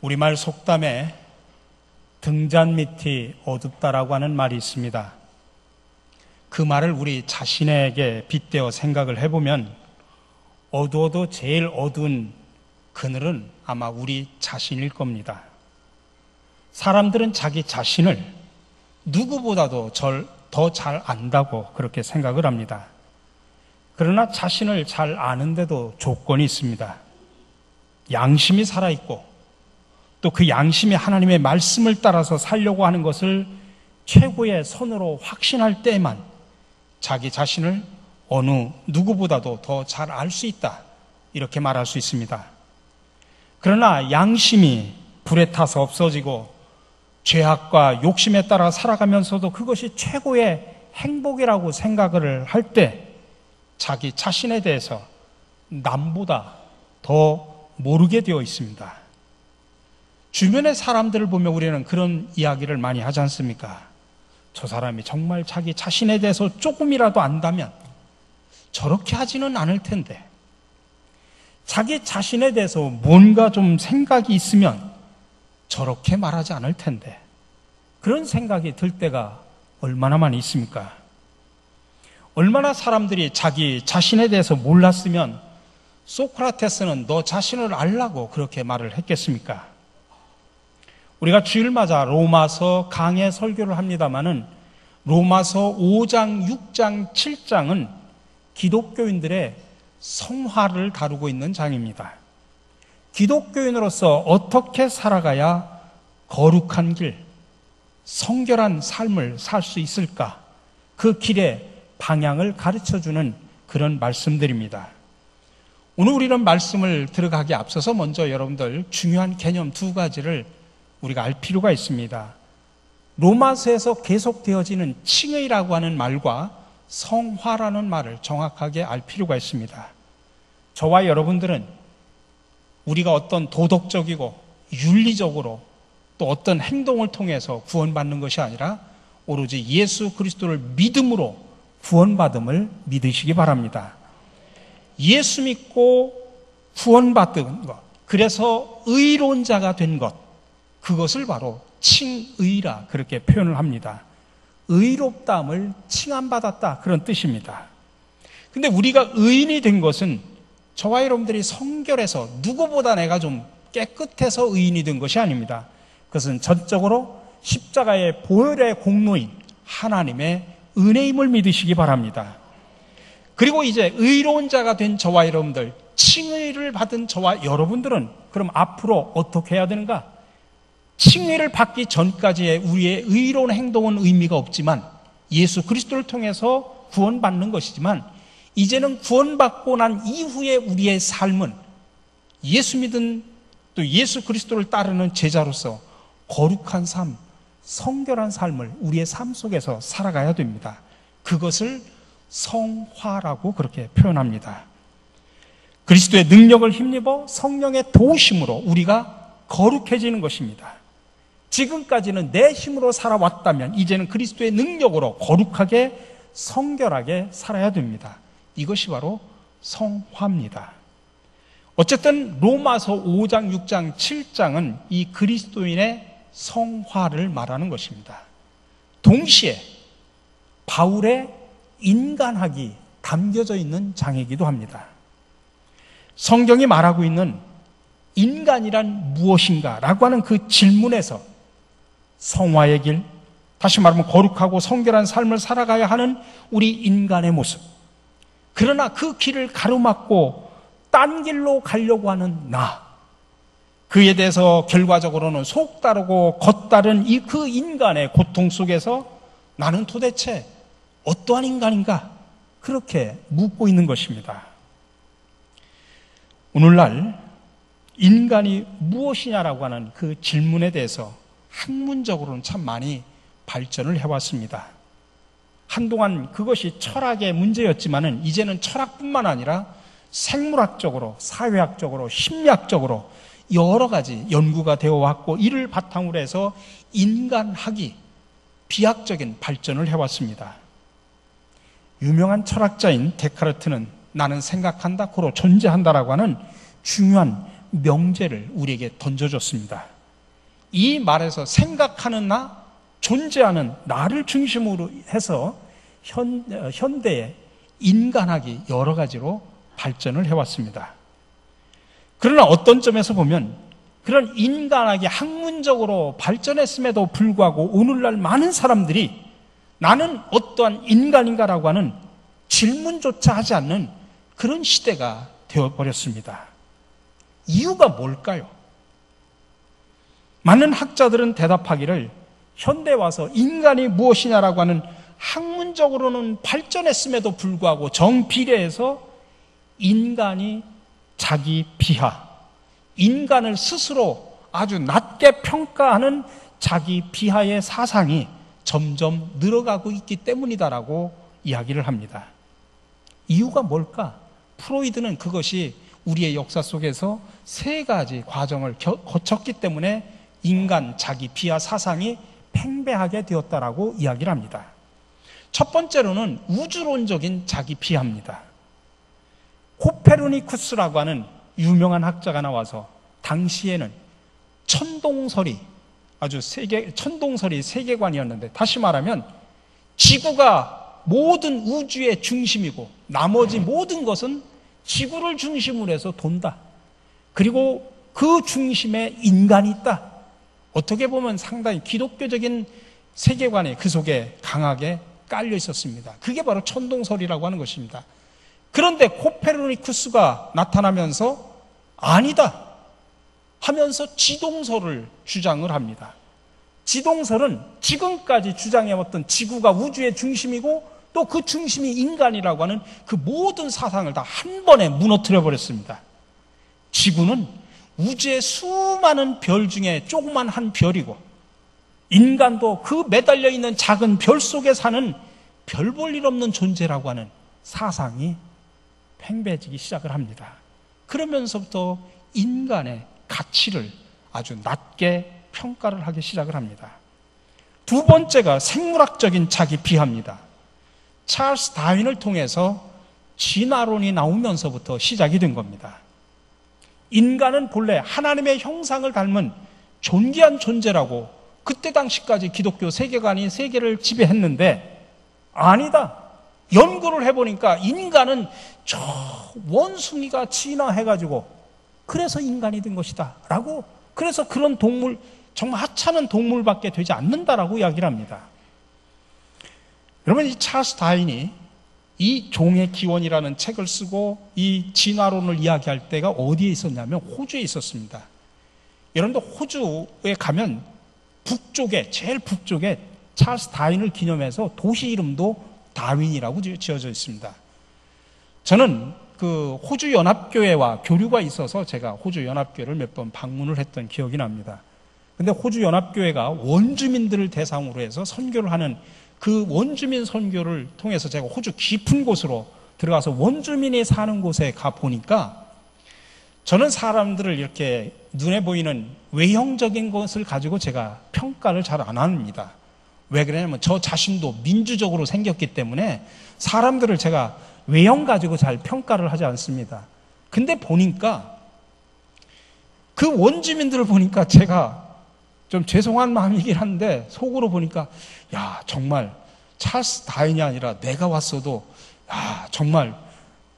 우리말 속담에 등잔 밑이 어둡다라고 하는 말이 있습니다. 그 말을 우리 자신에게 빗대어 생각을 해보면 어두워도 제일 어두운 그늘은 아마 우리 자신일 겁니다. 사람들은 자기 자신을 누구보다도 더 잘 안다고 그렇게 생각을 합니다. 그러나 자신을 잘 아는데도 조건이 있습니다. 양심이 살아있고 또 그 양심이 하나님의 말씀을 따라서 살려고 하는 것을 최고의 선으로 확신할 때에만 자기 자신을 어느 누구보다도 더 잘 알 수 있다, 이렇게 말할 수 있습니다. 그러나 양심이 불에 타서 없어지고 죄악과 욕심에 따라 살아가면서도 그것이 최고의 행복이라고 생각을 할 때 자기 자신에 대해서 남보다 더 모르게 되어 있습니다. 주변의 사람들을 보면 우리는 그런 이야기를 많이 하지 않습니까? 저 사람이 정말 자기 자신에 대해서 조금이라도 안다면 저렇게 하지는 않을 텐데, 자기 자신에 대해서 뭔가 좀 생각이 있으면 저렇게 말하지 않을 텐데, 그런 생각이 들 때가 얼마나 많이 있습니까? 얼마나 사람들이 자기 자신에 대해서 몰랐으면 소크라테스는 너 자신을 알라고 그렇게 말을 했겠습니까? 우리가 주일마다 로마서 강해 설교를 합니다마는 로마서 5장, 6장, 7장은 기독교인들의 성화를 다루고 있는 장입니다. 기독교인으로서 어떻게 살아가야 거룩한 길, 성결한 삶을 살 수 있을까? 그 길의 방향을 가르쳐주는 그런 말씀들입니다. 오늘 우리는 말씀을 들어가기 앞서서 먼저 여러분들 중요한 개념 두 가지를 우리가 알 필요가 있습니다. 로마서에서 계속되어지는 칭의라고 하는 말과 성화라는 말을 정확하게 알 필요가 있습니다. 저와 여러분들은 우리가 어떤 도덕적이고 윤리적으로 또 어떤 행동을 통해서 구원받는 것이 아니라 오로지 예수 그리스도를 믿음으로 구원받음을 믿으시기 바랍니다. 예수 믿고 구원받은 것, 그래서 의로운 자가 된 것, 그것을 바로 칭의라 그렇게 표현을 합니다. 의롭다함을 칭함받았다, 그런 뜻입니다. 근데 우리가 의인이 된 것은 저와 여러분들이 성결해서 누구보다 내가 좀 깨끗해서 의인이 된 것이 아닙니다. 그것은 전적으로 십자가의 보혈의 공로인 하나님의 은혜임을 믿으시기 바랍니다. 그리고 이제 의로운 자가 된 저와 여러분들, 칭의를 받은 저와 여러분들은 그럼 앞으로 어떻게 해야 되는가? 칭의를 받기 전까지의 우리의 의로운 행동은 의미가 없지만 예수 그리스도를 통해서 구원받는 것이지만, 이제는 구원받고 난 이후에 우리의 삶은 예수 믿은 또 예수 그리스도를 따르는 제자로서 거룩한 삶, 성결한 삶을 우리의 삶 속에서 살아가야 됩니다. 그것을 성화라고 그렇게 표현합니다. 그리스도의 능력을 힘입어 성령의 도우심으로 우리가 거룩해지는 것입니다. 지금까지는 내 힘으로 살아왔다면 이제는 그리스도의 능력으로 거룩하게 성결하게 살아야 됩니다. 이것이 바로 성화입니다. 어쨌든 로마서 5장, 6장, 7장은 이 그리스도인의 성화를 말하는 것입니다. 동시에 바울의 인간학이 담겨져 있는 장이기도 합니다. 성경이 말하고 있는 인간이란 무엇인가 라고 하는 그 질문에서 성화의 길, 다시 말하면 거룩하고 성결한 삶을 살아가야 하는 우리 인간의 모습, 그러나 그 길을 가로막고 딴 길로 가려고 하는 나, 그에 대해서 결과적으로는 속다르고 겉다른 이 그 인간의 고통 속에서 나는 도대체 어떠한 인간인가? 그렇게 묻고 있는 것입니다. 오늘날 인간이 무엇이냐라고 하는 그 질문에 대해서 학문적으로는 참 많이 발전을 해왔습니다. 한동안 그것이 철학의 문제였지만은 이제는 철학뿐만 아니라 생물학적으로, 사회학적으로, 심리학적으로 여러 가지 연구가 되어 왔고, 이를 바탕으로 해서 인간학이 비약적인 발전을 해왔습니다. 유명한 철학자인 데카르트는 나는 생각한다, 고로 존재한다라고 하는 중요한 명제를 우리에게 던져줬습니다. 이 말에서 생각하는 나, 존재하는 나를 중심으로 해서 현대의 인간학이 여러 가지로 발전을 해왔습니다. 그러나 어떤 점에서 보면 그런 인간학이 학문적으로 발전했음에도 불구하고 오늘날 많은 사람들이 나는 어떠한 인간인가라고 하는 질문조차 하지 않는 그런 시대가 되어버렸습니다. 이유가 뭘까요? 많은 학자들은 대답하기를 현대에 와서 인간이 무엇이냐라고 하는 학문적으로는 발전했음에도 불구하고 정비례해서 인간이 자기 비하, 인간을 스스로 아주 낮게 평가하는 자기 비하의 사상이 점점 늘어가고 있기 때문이다라고 이야기를 합니다. 이유가 뭘까? 프로이드는 그것이 우리의 역사 속에서 세 가지 과정을 거쳤기 때문에 인간 자기 비하 사상이 팽배하게 되었다라고 이야기를 합니다. 첫 번째로는 우주론적인 자기 비하입니다. 코페르니쿠스라고 하는 유명한 학자가 나와서 당시에는 천동설이 천동설이 세계관이었는데, 다시 말하면 지구가 모든 우주의 중심이고 나머지 모든 것은 지구를 중심으로 해서 돈다. 그리고 그 중심에 인간이 있다. 어떻게 보면 상당히 기독교적인 세계관이 그 속에 강하게 깔려 있었습니다. 그게 바로 천동설이라고 하는 것입니다. 그런데 코페르니쿠스가 나타나면서 아니다 하면서 지동설을 주장을 합니다. 지동설은 지금까지 주장해왔던 지구가 우주의 중심이고 또 그 중심이 인간이라고 하는 그 모든 사상을 다 한 번에 무너뜨려 버렸습니다. 지구는 우주의 수많은 별 중에 조그만 한 별이고, 인간도 그 매달려 있는 작은 별 속에 사는 별 볼 일 없는 존재라고 하는 사상이 팽배해지기 시작을 합니다. 그러면서부터 인간의 가치를 아주 낮게 평가를 하기 시작을 합니다. 두 번째가 생물학적인 자기 비하입니다. 찰스 다윈을 통해서 진화론이 나오면서부터 시작이 된 겁니다. 인간은 본래 하나님의 형상을 닮은 존귀한 존재라고 그때 당시까지 기독교 세계관이 세계를 지배했는데, 아니다. 연구를 해보니까 인간은 저 원숭이가 진화해가지고 그래서 인간이 된 것이다 라고, 그래서 그런 동물, 정말 하찮은 동물밖에 되지 않는다라고 이야기를 합니다. 여러분, 이 찰스 다윈이 이 종의 기원이라는 책을 쓰고 이 진화론을 이야기할 때가 어디에 있었냐면 호주에 있었습니다. 여러분들 호주에 가면 북쪽에, 제일 북쪽에 찰스 다윈을 기념해서 도시 이름도 다윈이라고 지어져 있습니다. 저는 그 호주 연합교회와 교류가 있어서 제가 호주 연합교회를 몇 번 방문을 했던 기억이 납니다. 근데 호주 연합교회가 원주민들을 대상으로 해서 선교를 하는 그 원주민 선교를 통해서 제가 호주 깊은 곳으로 들어가서 원주민이 사는 곳에 가 보니까 저는 사람들을 이렇게 눈에 보이는 외형적인 것을 가지고 제가 평가를 잘 안 합니다. 왜 그러냐면 저 자신도 민주적으로 생겼기 때문에 사람들을 제가 외형 가지고 잘 평가를 하지 않습니다. 근데 보니까 그 원주민들을 보니까 제가 좀 죄송한 마음이긴 한데 속으로 보니까 야, 정말 찰스 다윈이 아니라 내가 왔어도 야, 정말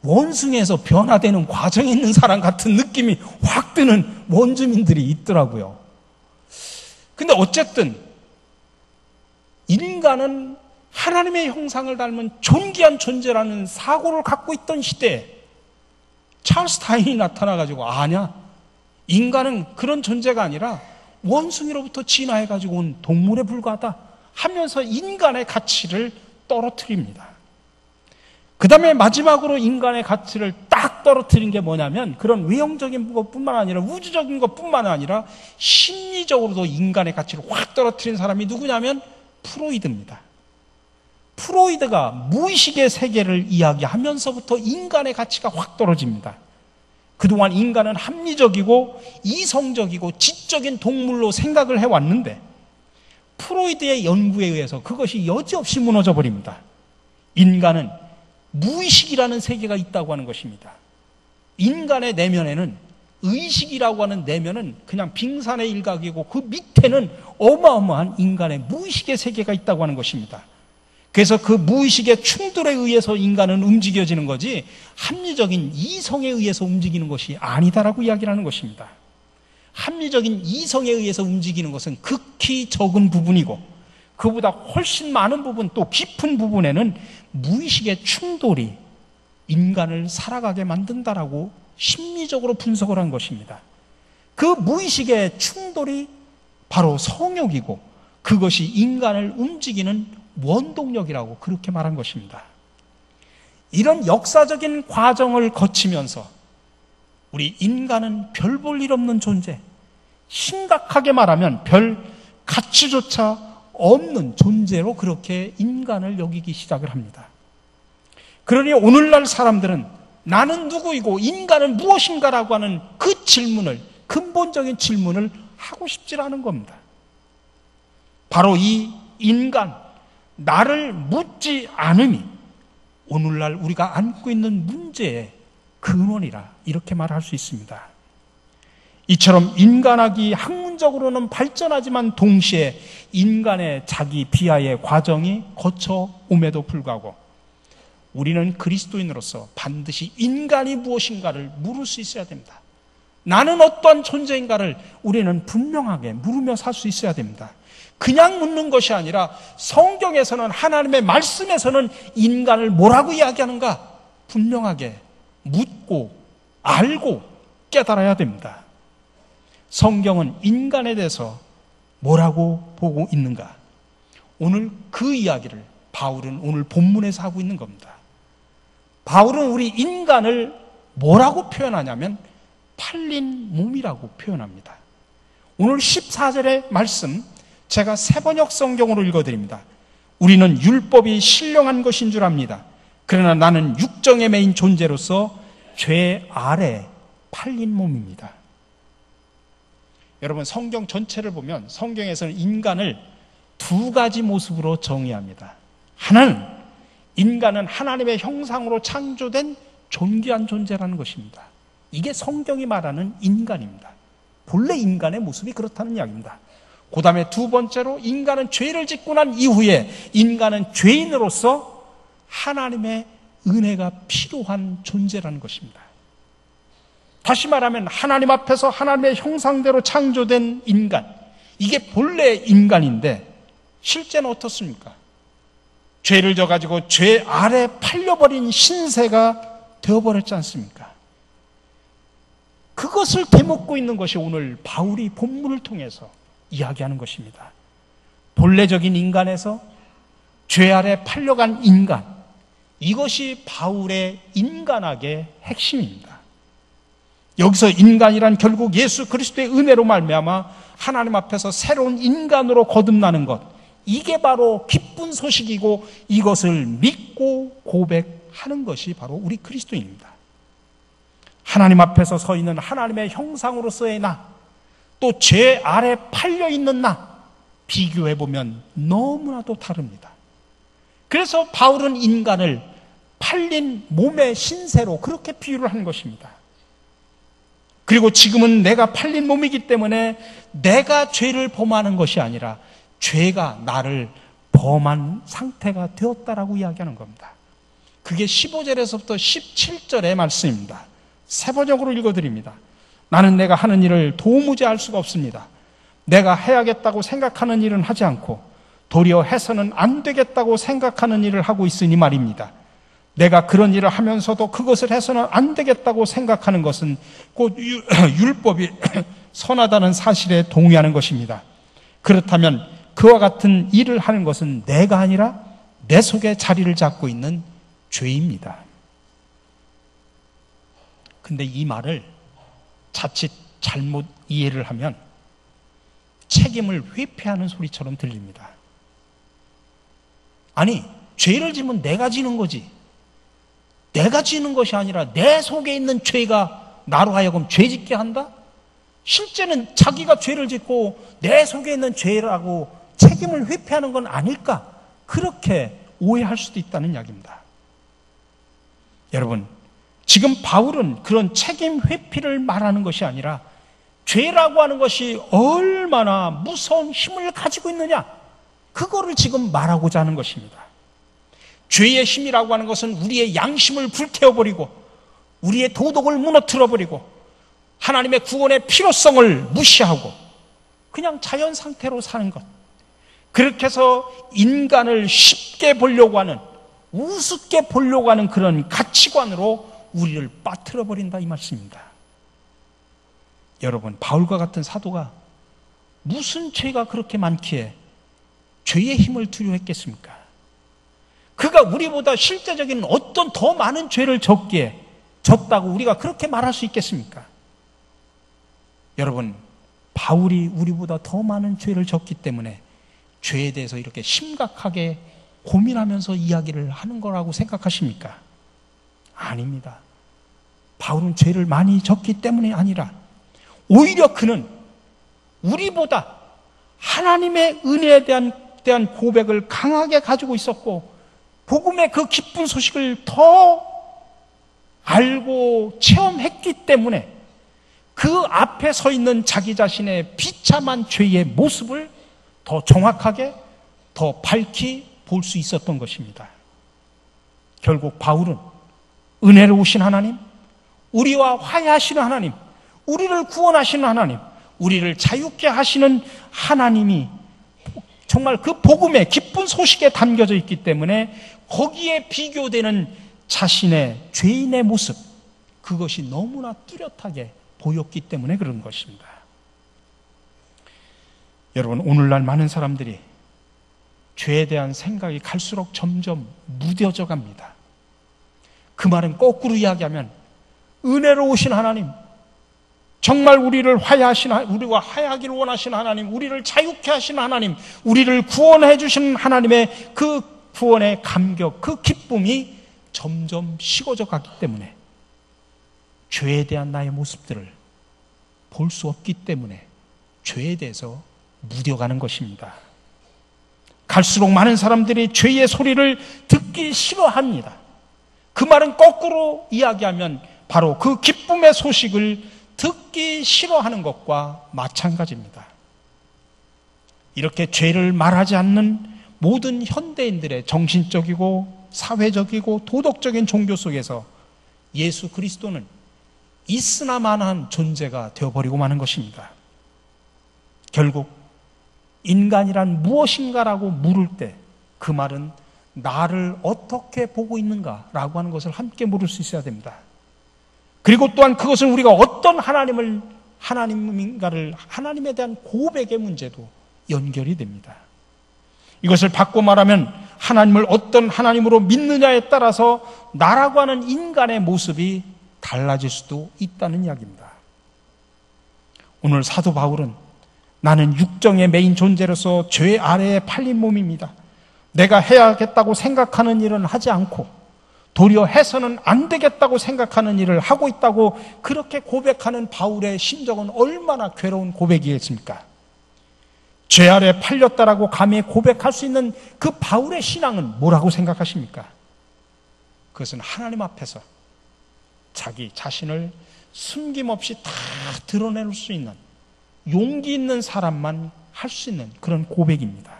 원숭이에서 변화되는 과정에 있는 사람 같은 느낌이 확 드는 원주민들이 있더라고요. 근데 어쨌든 인간은 하나님의 형상을 닮은 존귀한 존재라는 사고를 갖고 있던 시대에 찰스 다윈이 나타나가지고 아냐, 인간은 그런 존재가 아니라 원숭이로부터 진화해가지고 온 동물에 불과하다 하면서 인간의 가치를 떨어뜨립니다. 그 다음에 마지막으로 인간의 가치를 딱 떨어뜨린 게 뭐냐면 그런 외형적인 것뿐만 아니라 우주적인 것뿐만 아니라 심리적으로도 인간의 가치를 확 떨어뜨린 사람이 누구냐면 프로이드입니다. 프로이드가 무의식의 세계를 이야기하면서부터 인간의 가치가 확 떨어집니다. 그동안 인간은 합리적이고 이성적이고 지적인 동물로 생각을 해왔는데 프로이드의 연구에 의해서 그것이 여지없이 무너져 버립니다. 인간은 무의식이라는 세계가 있다고 하는 것입니다. 인간의 내면에는 의식이라고 하는 내면은 그냥 빙산의 일각이고 그 밑에는 어마어마한 인간의 무의식의 세계가 있다고 하는 것입니다. 그래서 그 무의식의 충돌에 의해서 인간은 움직여지는 거지 합리적인 이성에 의해서 움직이는 것이 아니다라고 이야기를 하는 것입니다. 합리적인 이성에 의해서 움직이는 것은 극히 적은 부분이고 그보다 훨씬 많은 부분, 또 깊은 부분에는 무의식의 충돌이 인간을 살아가게 만든다라고 심리적으로 분석을 한 것입니다. 그 무의식의 충돌이 바로 성욕이고 그것이 인간을 움직이는 원동력이라고 그렇게 말한 것입니다. 이런 역사적인 과정을 거치면서 우리 인간은 별 볼 일 없는 존재, 심각하게 말하면 별 가치조차 없는 존재로 그렇게 인간을 여기기 시작을 합니다. 그러니 오늘날 사람들은 나는 누구이고 인간은 무엇인가라고 하는 그 질문을, 근본적인 질문을 하고 싶지 않은 겁니다. 바로 이 인간, 나를 묻지 않음이 오늘날 우리가 안고 있는 문제의 근원이라 이렇게 말할 수 있습니다. 이처럼 인간학이 학문적으로는 발전하지만 동시에 인간의 자기 비하의 과정이 거쳐옴에도 불구하고 우리는 그리스도인으로서 반드시 인간이 무엇인가를 물을 수 있어야 됩니다. 나는 어떠한 존재인가를 우리는 분명하게 물으며 살 수 있어야 됩니다. 그냥 묻는 것이 아니라 성경에서는, 하나님의 말씀에서는 인간을 뭐라고 이야기하는가 분명하게 묻고 알고 깨달아야 됩니다. 성경은 인간에 대해서 뭐라고 보고 있는가? 오늘 그 이야기를 바울은 오늘 본문에서 하고 있는 겁니다. 바울은 우리 인간을 뭐라고 표현하냐면 팔린 몸이라고 표현합니다. 오늘 14절의 말씀 제가 세번역 성경으로 읽어드립니다. 우리는 율법이 신령한 것인 줄 압니다. 그러나 나는 육정에 매인 존재로서 죄 아래 팔린 몸입니다. 여러분, 성경 전체를 보면 성경에서는 인간을 두 가지 모습으로 정의합니다. 하나는 인간은 하나님의 형상으로 창조된 존귀한 존재라는 것입니다. 이게 성경이 말하는 인간입니다. 본래 인간의 모습이 그렇다는 이야기입니다. 그 다음에 두 번째로 인간은 죄를 짓고 난 이후에 인간은 죄인으로서 하나님의 은혜가 필요한 존재라는 것입니다. 다시 말하면 하나님 앞에서 하나님의 형상대로 창조된 인간, 이게 본래 인간인데 실제는 어떻습니까? 죄를 져가지고 죄 아래 팔려버린 신세가 되어버렸지 않습니까? 그것을 되묻고 있는 것이 오늘 바울이 본문을 통해서 이야기하는 것입니다. 본래적인 인간에서 죄 아래 팔려간 인간, 이것이 바울의 인간학의 핵심입니다. 여기서 인간이란 결국 예수 그리스도의 은혜로 말미암아 하나님 앞에서 새로운 인간으로 거듭나는 것, 이게 바로 기쁜 소식이고 이것을 믿고 고백하는 것이 바로 우리 그리스도인입니다. 하나님 앞에서 서 있는 하나님의 형상으로서의 나, 또 죄 아래 팔려있는 나, 비교해보면 너무나도 다릅니다. 그래서 바울은 인간을 팔린 몸의 신세로 그렇게 비유를 하는 것입니다. 그리고 지금은 내가 팔린 몸이기 때문에 내가 죄를 범하는 것이 아니라 죄가 나를 범한 상태가 되었다라고 이야기하는 겁니다. 그게 15절에서부터 17절의 말씀입니다. 세 번역으로 읽어드립니다. 나는 내가 하는 일을 도무지 알 수가 없습니다. 내가 해야겠다고 생각하는 일은 하지 않고 도리어 해서는 안 되겠다고 생각하는 일을 하고 있으니 말입니다. 내가 그런 일을 하면서도 그것을 해서는 안 되겠다고 생각하는 것은 곧 율법이 선하다는 사실에 동의하는 것입니다. 그렇다면 그와 같은 일을 하는 것은 내가 아니라 내 속에 자리를 잡고 있는 죄입니다. 근데 이 말을 자칫 잘못 이해를 하면 책임을 회피하는 소리처럼 들립니다. 아니, 죄를 지면 내가 지는 거지. 내가 지는 것이 아니라 내 속에 있는 죄가 나로 하여금 죄짓게 한다? 실제는 자기가 죄를 짓고 내 속에 있는 죄라고 책임을 회피하는 건 아닐까? 그렇게 오해할 수도 있다는 이야기입니다. 여러분, 지금 바울은 그런 책임 회피를 말하는 것이 아니라 죄라고 하는 것이 얼마나 무서운 힘을 가지고 있느냐, 그거를 지금 말하고자 하는 것입니다. 죄의 힘이라고 하는 것은 우리의 양심을 불태워버리고 우리의 도덕을 무너뜨려버리고 하나님의 구원의 필요성을 무시하고 그냥 자연 상태로 사는 것, 그렇게 해서 인간을 쉽게 보려고 하는, 우습게 보려고 하는 그런 가치관으로 우리를 빠뜨려버린다, 이 말씀입니다. 여러분, 바울과 같은 사도가 무슨 죄가 그렇게 많기에 죄의 힘을 두려워했겠습니까? 그가 우리보다 실제적인 어떤 더 많은 죄를 졌다고 우리가 그렇게 말할 수 있겠습니까? 여러분, 바울이 우리보다 더 많은 죄를 졌기 때문에 죄에 대해서 이렇게 심각하게 고민하면서 이야기를 하는 거라고 생각하십니까? 아닙니다. 바울은 죄를 많이 졌기 때문이 아니라 오히려 그는 우리보다 하나님의 은혜에 대한 고백을 강하게 가지고 있었고 복음의 그 기쁜 소식을 더 알고 체험했기 때문에 그 앞에 서 있는 자기 자신의 비참한 죄의 모습을 더 정확하게, 더 밝히 볼 수 있었던 것입니다. 결국 바울은 은혜로우신 하나님, 우리와 화해하시는 하나님, 우리를 구원하시는 하나님, 우리를 자유케 하시는 하나님이 정말 그 복음의 기쁜 소식에 담겨져 있기 때문에 거기에 비교되는 자신의 죄인의 모습, 그것이 너무나 뚜렷하게 보였기 때문에 그런 것입니다. 여러분, 오늘날 많은 사람들이 죄에 대한 생각이 갈수록 점점 무뎌져 갑니다. 그 말은 거꾸로 이야기하면 은혜로우신 하나님, 정말 우리를 우리와 화해하기를 원하시는 하나님, 우리를 자유케 하시는 하나님, 우리를 구원해 주시는 하나님의 그 구원의 감격, 그 기쁨이 점점 식어져 가기 때문에 죄에 대한 나의 모습들을 볼 수 없기 때문에 죄에 대해서 무뎌가는 것입니다. 갈수록 많은 사람들이 죄의 소리를 듣기 싫어합니다. 그 말은 거꾸로 이야기하면 바로 그 기쁨의 소식을 듣기 싫어하는 것과 마찬가지입니다. 이렇게 죄를 말하지 않는 모든 현대인들의 정신적이고 사회적이고 도덕적인 종교 속에서 예수 그리스도는 있으나마나한 존재가 되어버리고 마는 것입니다. 결국 인간이란 무엇인가라고 물을 때 그 말은 나를 어떻게 보고 있는가라고 하는 것을 함께 물을 수 있어야 됩니다. 그리고 또한 그것은 우리가 어떤 하나님인가를, 하나님에 대한 고백의 문제도 연결이 됩니다. 이것을 바꿔 말하면 하나님을 어떤 하나님으로 믿느냐에 따라서 나라고 하는 인간의 모습이 달라질 수도 있다는 이야기입니다. 오늘 사도 바울은 나는 육정의 메인 존재로서 죄 아래에 팔린 몸입니다. 내가 해야겠다고 생각하는 일은 하지 않고 도리어 해서는 안 되겠다고 생각하는 일을 하고 있다고 그렇게 고백하는 바울의 심정은 얼마나 괴로운 고백이겠습니까? 죄 아래 팔렸다라고 감히 고백할 수 있는 그 바울의 신앙은 뭐라고 생각하십니까? 그것은 하나님 앞에서 자기 자신을 숨김없이 다 드러낼 수 있는 용기 있는 사람만 할 수 있는 그런 고백입니다.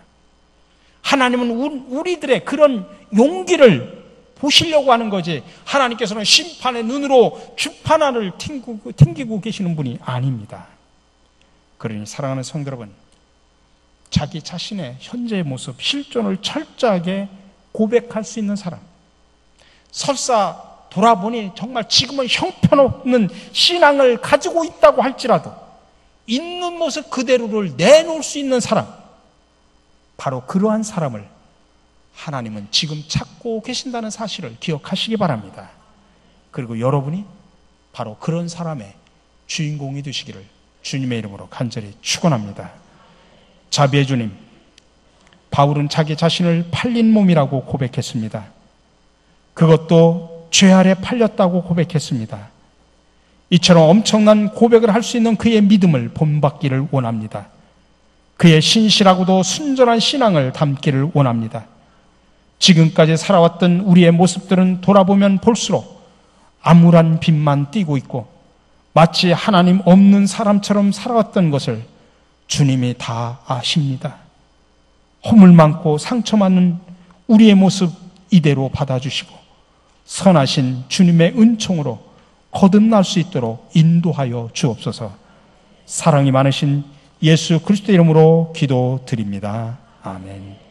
하나님은 우리들의 그런 용기를 보시려고 하는 거지, 하나님께서는 심판의 눈으로 주판안을 튕기고 계시는 분이 아닙니다. 그러니 사랑하는 성도 여러분, 자기 자신의 현재의 모습, 실존을 철저하게 고백할 수 있는 사람, 설사 돌아보니 정말 지금은 형편없는 신앙을 가지고 있다고 할지라도 있는 모습 그대로를 내놓을 수 있는 사람, 바로 그러한 사람을 하나님은 지금 찾고 계신다는 사실을 기억하시기 바랍니다. 그리고 여러분이 바로 그런 사람의 주인공이 되시기를 주님의 이름으로 간절히 축원합니다. 자비의 주님, 바울은 자기 자신을 팔린 몸이라고 고백했습니다. 그것도 죄 아래 팔렸다고 고백했습니다. 이처럼 엄청난 고백을 할 수 있는 그의 믿음을 본받기를 원합니다. 그의 신실하고도 순전한 신앙을 담기를 원합니다. 지금까지 살아왔던 우리의 모습들은 돌아보면 볼수록 암울한 빛만 띠고 있고 마치 하나님 없는 사람처럼 살아왔던 것을 주님이 다 아십니다. 허물 많고 상처 많은 우리의 모습 이대로 받아주시고 선하신 주님의 은총으로 거듭날 수 있도록 인도하여 주옵소서. 사랑이 많으신 예수 그리스도 이름으로 기도드립니다. 아멘.